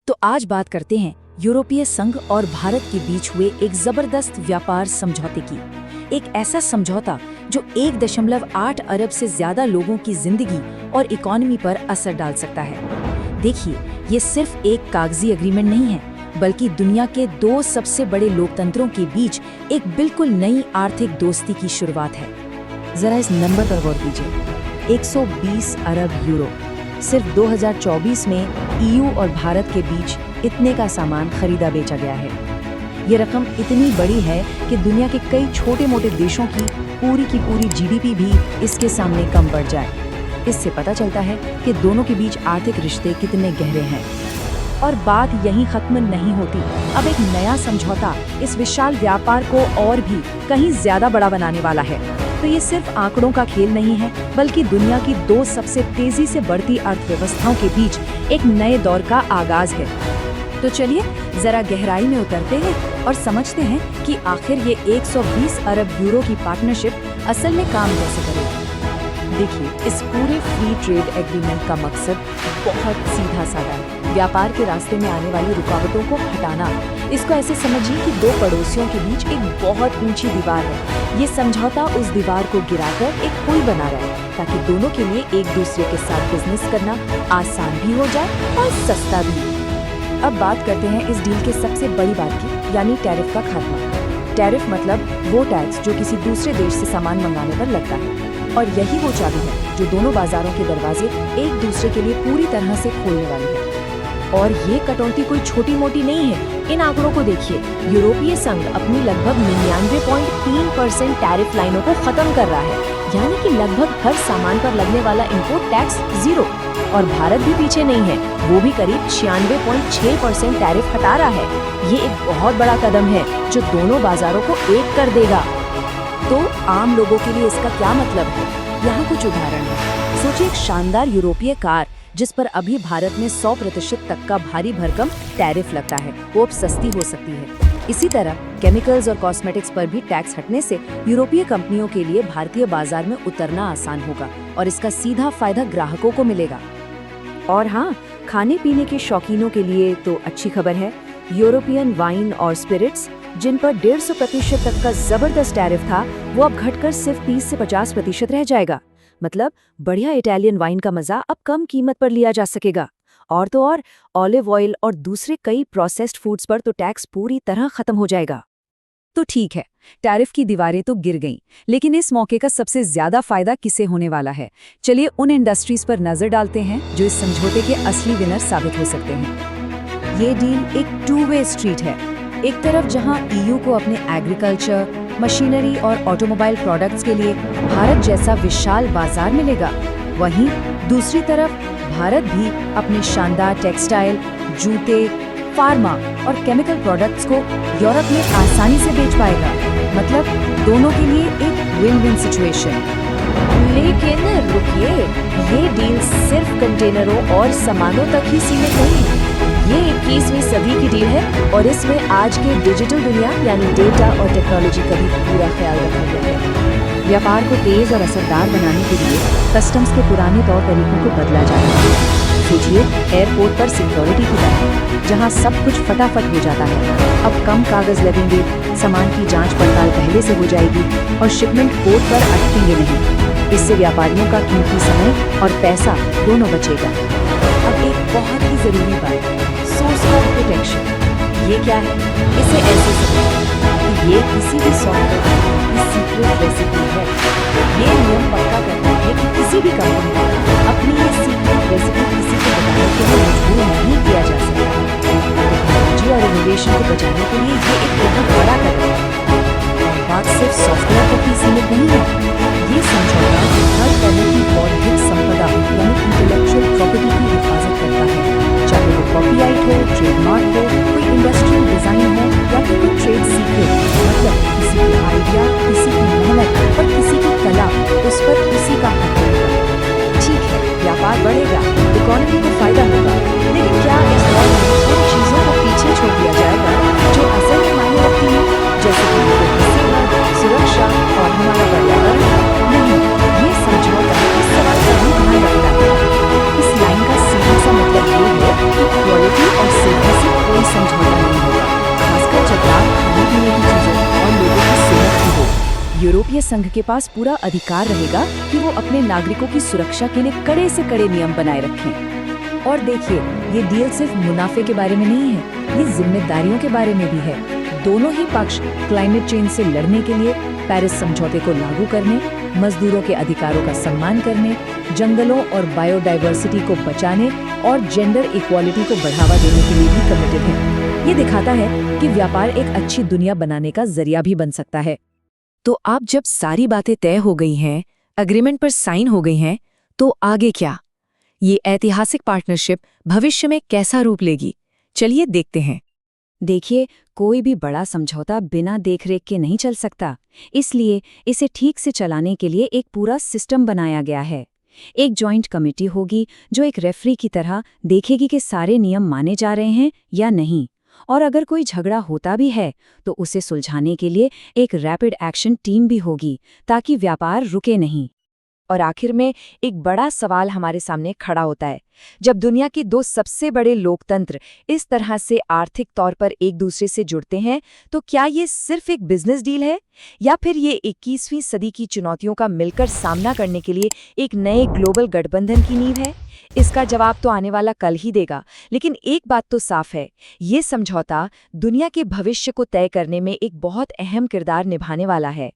तो आज बात करते हैं यूरोपीय संघ और भारत के बीच हुए एक जबरदस्त व्यापार समझौते की। एक ऐसा समझौता जो 1.8 अरब से ज्यादा लोगों की जिंदगी और इकोनॉमी पर असर डाल सकता है। देखिए, ये सिर्फ एक कागजी एग्रीमेंट नहीं है, बल्कि दुनिया के 2 सबसे बड़े लोकतंत्रों के बीच एक बिल्कुल नई आर्थिक दोस्ती की शुरुआत है। जरा इस नंबर पर गौर कीजिए, 120 अरब यूरो। सिर्फ 2024 में ईयू और भारत के बीच इतने का सामान खरीदा बेचा गया है। ये रकम इतनी बड़ी है कि दुनिया के कई छोटे मोटे देशों की पूरी जीडीपी भी इसके सामने कम पड़ जाए। इससे पता चलता है कि दोनों के बीच आर्थिक रिश्ते कितने गहरे हैं। और बात यहीं खत्म नहीं होती। अब एक नया समझौता इस विशाल व्यापार को और भी कहीं ज्यादा बड़ा बनाने वाला है। तो ये सिर्फ आंकड़ों का खेल नहीं है, बल्कि दुनिया की 2 सबसे तेजी से बढ़ती अर्थव्यवस्थाओं के बीच एक नए दौर का आगाज है। तो चलिए जरा गहराई में उतरते हैं और समझते हैं कि आखिर ये 120 अरब यूरो की पार्टनरशिप असल में काम कैसे करेगी। देखिए, इस पूरे फ्री ट्रेड एग्रीमेंट का मकसद बहुत सीधा साधा है। व्यापार के रास्ते में आने वाली रुकावटों को हटाना। इसको ऐसे समझिए कि 2 पड़ोसियों के बीच एक बहुत ऊंची दीवार है। ये समझौता उस दीवार को गिराकर एक पुल बना रहा है, ताकि दोनों के लिए एक दूसरे के साथ बिजनेस करना आसान भी हो जाए और सस्ता भी। अब बात करते हैं इस डील के सबसे बड़ी बात की, यानी टैरिफ का खात्मा। टैरिफ मतलब वो टैक्स जो किसी दूसरे देश से सामान मंगाने पर लगता है। और यही वो चाबी है जो दोनों बाजारों के दरवाजे एक दूसरे के लिए पूरी तरह से खोलने वाली है। और ये कटौती कोई छोटी मोटी नहीं है। इन आंकड़ों को देखिए, यूरोपीय संघ अपनी लगभग 99.3% टैरिफ लाइनों को खत्म कर रहा है, यानी कि लगभग हर सामान पर लगने वाला इम्पोर्ट टैक्स 0। और भारत भी पीछे नहीं है, वो भी करीब 96.6% टैरिफ हटा रहा है। ये एक बहुत बड़ा कदम है जो दोनों बाजारों को एक कर देगा। तो आम लोगों के लिए इसका क्या मतलब है? यहाँ कुछ उदाहरण है। सोचिए, एक शानदार यूरोपीय कार जिस पर अभी भारत में 100% तक का भारी भरकम टैरिफ लगता है, वो अब सस्ती हो सकती है। इसी तरह केमिकल्स और कॉस्मेटिक्स पर भी टैक्स हटने से यूरोपीय कंपनियों के लिए भारतीय बाजार में उतरना आसान होगा और इसका सीधा फायदा ग्राहकों को मिलेगा। और हाँ, खाने पीने के शौकीनों के लिए तो अच्छी खबर है। यूरोपियन वाइन और स्पिरिट्स जिन पर 150% तक का जबरदस्त टैरिफ था, वो अब घटकर सिर्फ 30 से 50% रह जाएगा। मतलब बढ़िया इटालियन वाइन का मजा अब कम कीमत पर लिया जा सकेगा। और तो और ऑलिव ऑयल और दूसरे कई प्रोसेस्ड फूड्स पर तो टैक्स पूरी तरह खत्म हो जाएगा। तो ठीक है, टैरिफ की दीवारें तो गिर गईं, लेकिन इस मौके का सबसे ज्यादा फायदा किसे होने वाला है? चलिए उन इंडस्ट्रीज पर नजर डालते हैं जो इस समझौते के असली विनर साबित हो सकते हैं। ये डील एक 2 वे स्ट्रीट है। एक तरफ जहां ईयू को अपने एग्रीकल्चर, मशीनरी और ऑटोमोबाइल प्रोडक्ट्स के लिए भारत जैसा विशाल बाजार मिलेगा, वहीं दूसरी तरफ भारत भी अपने शानदार टेक्सटाइल, जूते, फार्मा और केमिकल प्रोडक्ट्स को यूरोप में आसानी से बेच पाएगा। मतलब दोनों के लिए एक विन-विन सिचुएशन। लेकिन रुकिए, ये डील सिर्फ कंटेनरों और सामानों तक ही सीमित नहीं। ये 21वीं सदी की डील है और इसमें आज के डिजिटल दुनिया यानी डेटा और टेक्नोलॉजी का भी पूरा ख्याल रखा गया है। व्यापार को तेज और असरदार बनाने के लिए कस्टम्स के पुराने तौर तरीकों को बदला जाएगा। सोचिए, एयरपोर्ट पर सिक्योरिटी की तरह, जहां सब कुछ फटाफट हो जाता है, अब कम कागज लगेंगे, सामान की जांच पड़ताल पहले से हो जाएगी और शिपमेंट पोर्ट पर अटकेंगे नहीं। इससे व्यापारियों का कीमती समय और पैसा दोनों बचेगा। अब एक बहुत ही जरूरी बात, सोर्स कोड प्रोटेक्शन। ये क्या है? इसे ऐसे समझें कि ये किसी भी सॉफ्टवेयर की सीक्रेट रेसिपी है। ये नियम पक्का करता है कि किसी भी कंपनी को अपनी ये सीक्रेट रेसिपी किसी को बताने के लिए मजबूर नहीं किया जा सकता। टेक्नोलॉजी और इनोवेशन को बचाने के लिए ये एक बहुत बड़ा कदम है। और बात सिर्फ सॉफ्टवेयर तक ही सीमित नहीं है। ये समझौता हर तरह की बौद्धिक संपदा यानी इंटेलेक्चुअल प्रॉपर्टी की हिफाजत करता है, चाहे वो कॉपीराइट हो, ट्रेडमार्क हो, कोई इंडस्ट्रियल डिजाइन हो या फिर कोई ट्रेड सीक्रेट। मतलब किसी की आइडिया, किसी की मेहनत और किसी की कला, उस पर उसी का हक होगा। ठीक है, व्यापार बढ़ेगा, इकोनॉमी को फायदा होगा, लेकिन क्या इस दौर में उन चीजों को पीछे छोड़ दिया जाएगा जो असल में मायने रखती हैं, जैसे कि लोगों की सेवा, सुरक्षा और हमारा पर्यावरण? नहीं, ये समझौता इस सवाल का भी ध्यान रखता है। इस लाइन का सीधा सा मतलब ये है कि क्वालिटी और सेफ्टी यूरोपीय संघ के पास पूरा अधिकार रहेगा कि वो अपने नागरिकों की सुरक्षा के लिए कड़े से कड़े नियम बनाए रखें। और देखिए, ये डील सिर्फ मुनाफे के बारे में नहीं है, ये जिम्मेदारियों के बारे में भी है। दोनों ही पक्ष क्लाइमेट चेंज से लड़ने के लिए पेरिस समझौते को लागू करने, मजदूरों के अधिकारों का सम्मान करने, जंगलों और बायोडाइवर्सिटी को बचाने और जेंडर इक्वालिटी को बढ़ावा देने के लिए भी कमिटेड है। ये दिखाता है कि व्यापार एक अच्छी दुनिया बनाने का जरिया भी बन सकता है। तो अब जब सारी बातें तय हो गई हैं, एग्रीमेंट पर साइन हो गई हैं, तो आगे क्या? ये ऐतिहासिक पार्टनरशिप भविष्य में कैसा रूप लेगी? चलिए देखते हैं। देखिए, कोई भी बड़ा समझौता बिना देखरेख के नहीं चल सकता, इसलिए इसे ठीक से चलाने के लिए एक पूरा सिस्टम बनाया गया है। एक जॉइंट कमेटी होगी जो एक रेफरी की तरह देखेगी कि सारे नियम माने जा रहे हैं या नहीं, और अगर कोई झगड़ा होता भी है तो उसे सुलझाने के लिए एक रैपिड एक्शन टीम भी होगी ताकि व्यापार रुके नहीं। और आखिर में एक बड़ा सवाल हमारे सामने खड़ा होता है। जब दुनिया के दो सबसे बड़े लोकतंत्र इस तरह से आर्थिक तौर पर एक दूसरे से जुड़ते हैं, तो क्या ये सिर्फ एक बिजनेस डील है, या फिर ये 21वीं सदी की चुनौतियों का मिलकर सामना करने के लिए एक नए ग्लोबल गठबंधन की नींव है? इसका जवाब तो आने वाला कल ही देगा, लेकिन एक बात तो साफ है, ये समझौता दुनिया के भविष्य को तय करने में एक बहुत अहम किरदार निभाने वाला है।